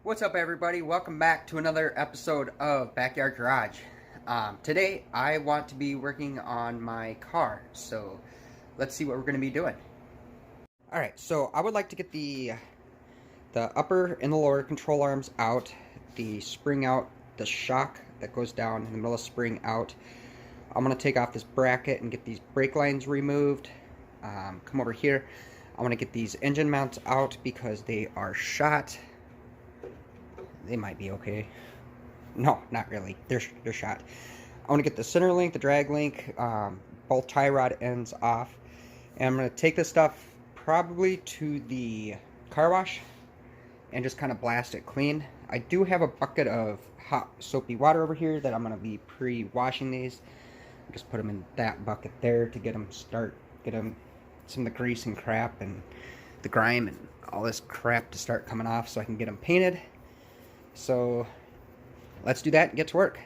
What's up, everybody? Welcome back to another episode of Backyard Garage. Today I want to be working on my car, so let's see what we're going to be doing. Alright, so I would like to get the upper and the lower control arms out, the spring out, the shock that goes down in the middle of the spring out. I'm going to take off this bracket and get these brake lines removed. Come over here. I want to get these engine mounts out because they are shot. They might be okay. No, not really. They're shot. I want to get the center link, the drag link, both tie rod ends off. And I'm going to take this stuff probably to the car wash and just kind of blast it clean. I do have a bucket of hot soapy water over here that I'm going to be pre-washing these. Just put them in that bucket there to get them some of the grease and crap and the grime and all this crap to start coming off so I can get them painted. So let's do that and get to work.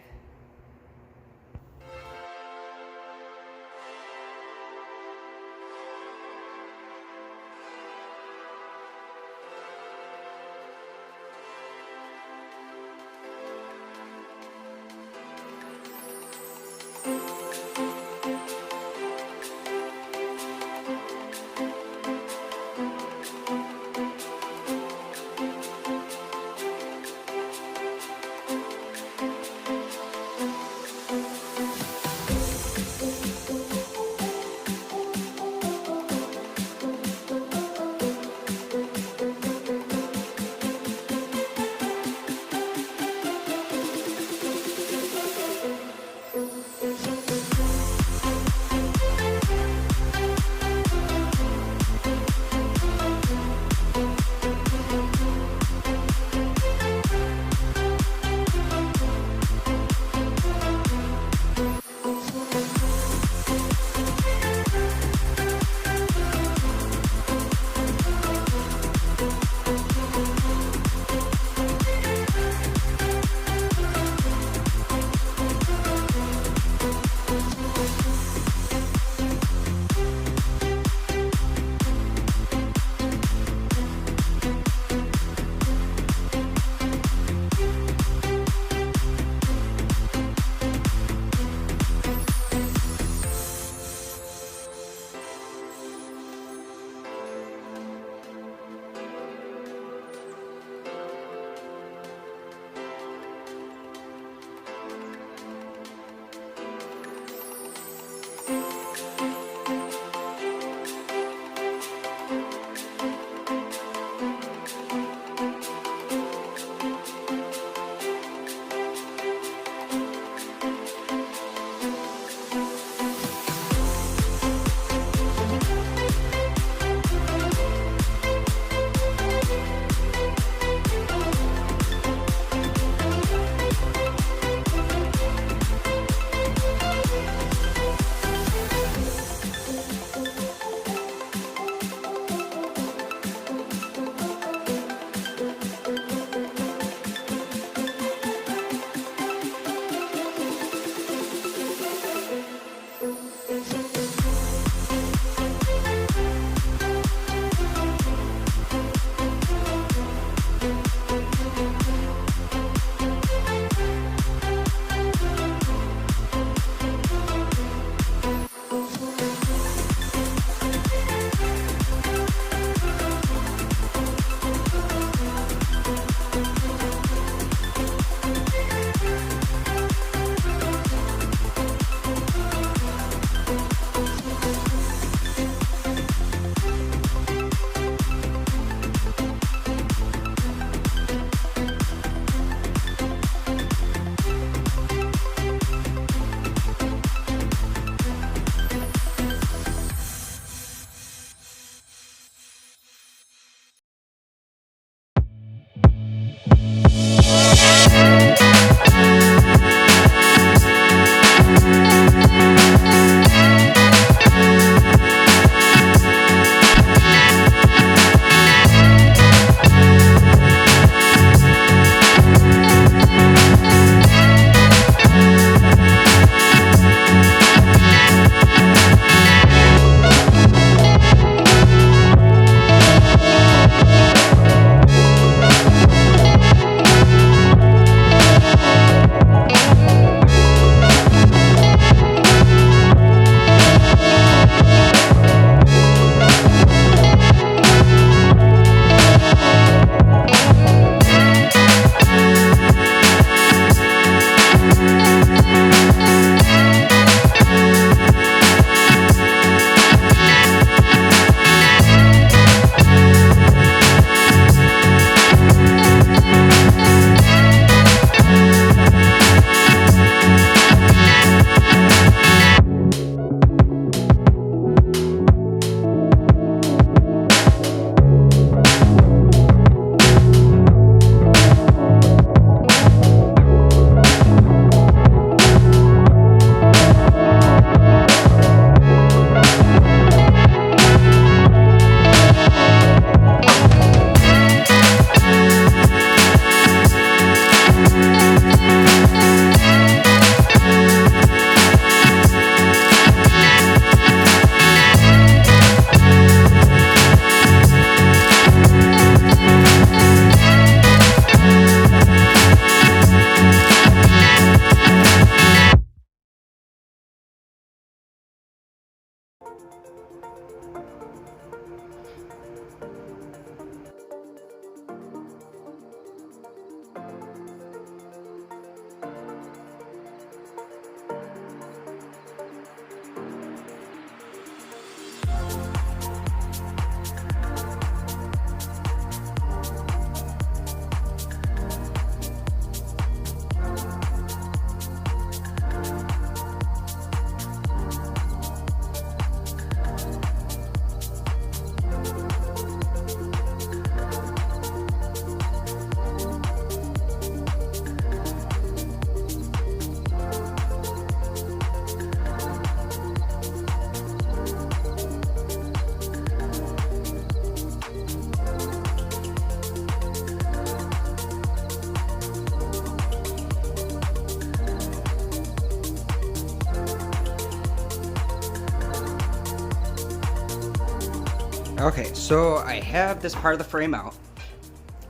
Okay, so I have this part of the frame out.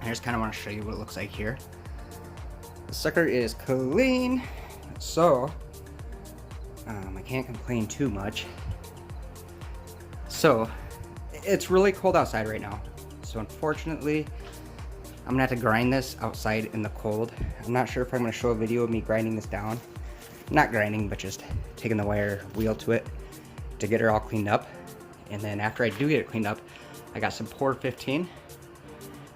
I just kind of want to show you what it looks like here. The sucker is clean, so I can't complain too much. So it's really cold outside right now, so unfortunately I'm gonna have to grind this outside in the cold. I'm not sure if I'm gonna show a video of me grinding this down. Not grinding, but just taking the wire wheel to it to get her all cleaned up. And then after I do get it cleaned up, I got some Pour 15.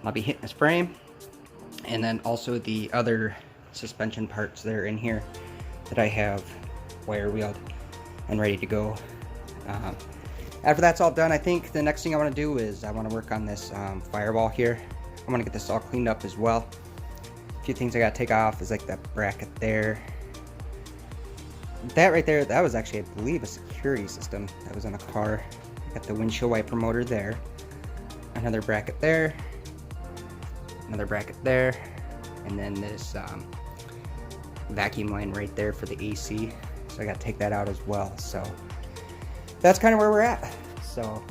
I'll be hitting this frame, and then also the other suspension parts that are in here that I have wire wheeled and ready to go. After that's all done, I think the next thing I want to do is I want to work on this firewall here. I want to get this all cleaned up as well. A few things I got to take off is like that bracket there. That right there, that was actually, I believe, a security system that was on a car. Got the windshield wiper motor there. Another bracket there. Another bracket there. And then this vacuum line right there for the AC. So I got to take that out as well. So that's kind of where we're at. So,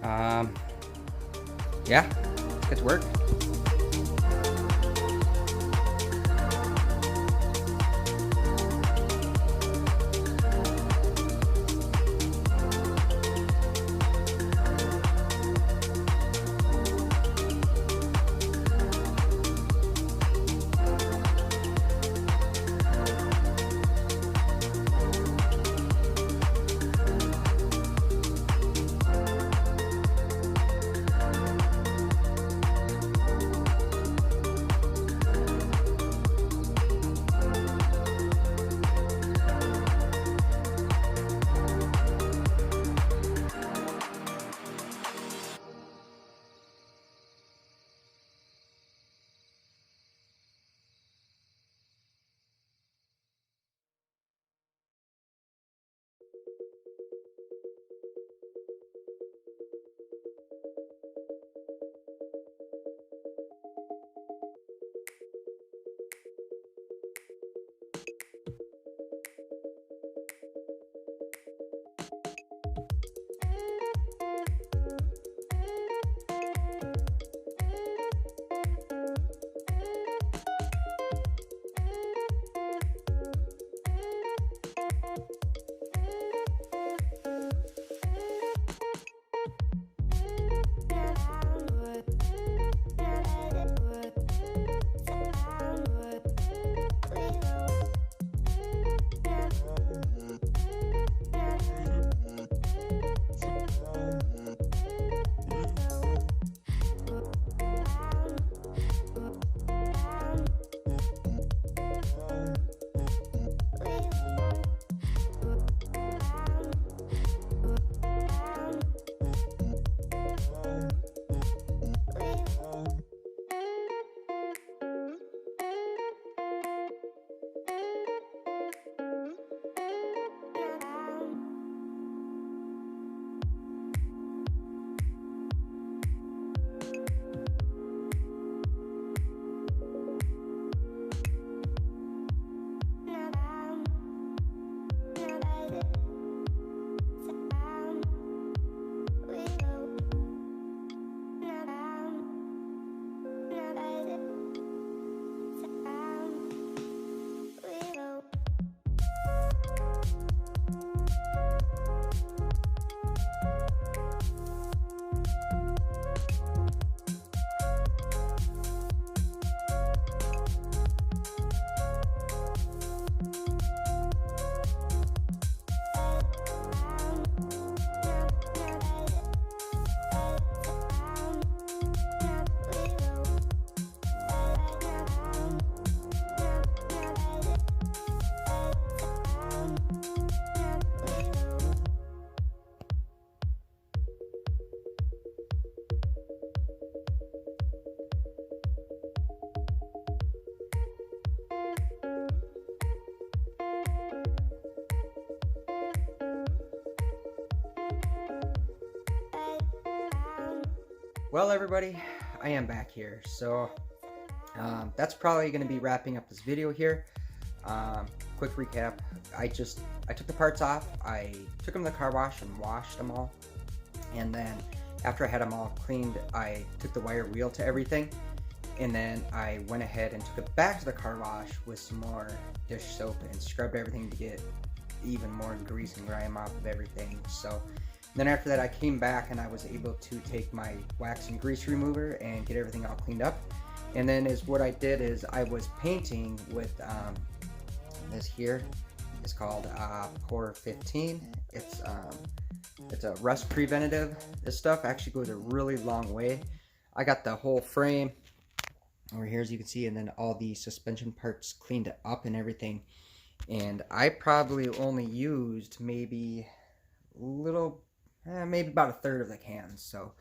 yeah, let's get to work. Well, everybody, I am back here. So that's probably going to be wrapping up this video here. Quick recap. I took the parts off. I took them to the car wash and washed them all. And then After I had them all cleaned, I took the wire wheel to everything, and then I went ahead and took it back to the car wash with some more dish soap and scrubbed everything to get even more grease and grime off of everything. So then after that, I came back and I was able to take my wax and grease remover and get everything all cleaned up. And then what I did is I was painting with this here. It's called Pour 15. It's a rust preventative. This stuff actually goes a really long way. I got the whole frame over here, as you can see, and then all the suspension parts cleaned up and everything. And I probably only used maybe maybe about a third of the cans. So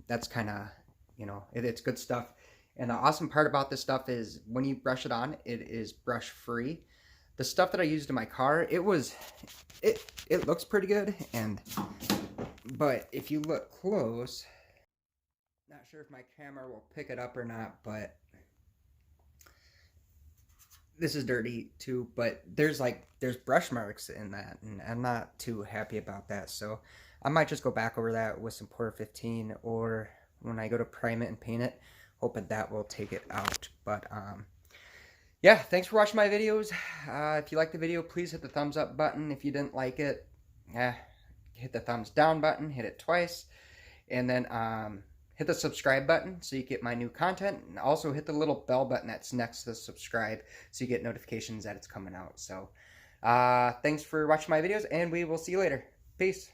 that's kind of, it's good stuff. And the awesome part about this stuff is when you brush it on, it is brush free. The stuff that I used in my car, it looks pretty good, but if you look close, not sure if my camera will pick it up or not, but this is dirty too, but there's brush marks in that, and I'm not too happy about that. So I might just go back over that with some Pour 15, or when I go to prime it and paint it, hoping that will take it out. But yeah, thanks for watching my videos. If you liked the video, please hit the thumbs up button. If you didn't like it, hit the thumbs down button, hit it twice, and then hit the subscribe button so you get my new content, and also hit the little bell button that's next to the subscribe so you get notifications that it's coming out. So thanks for watching my videos, and we will see you later. Peace.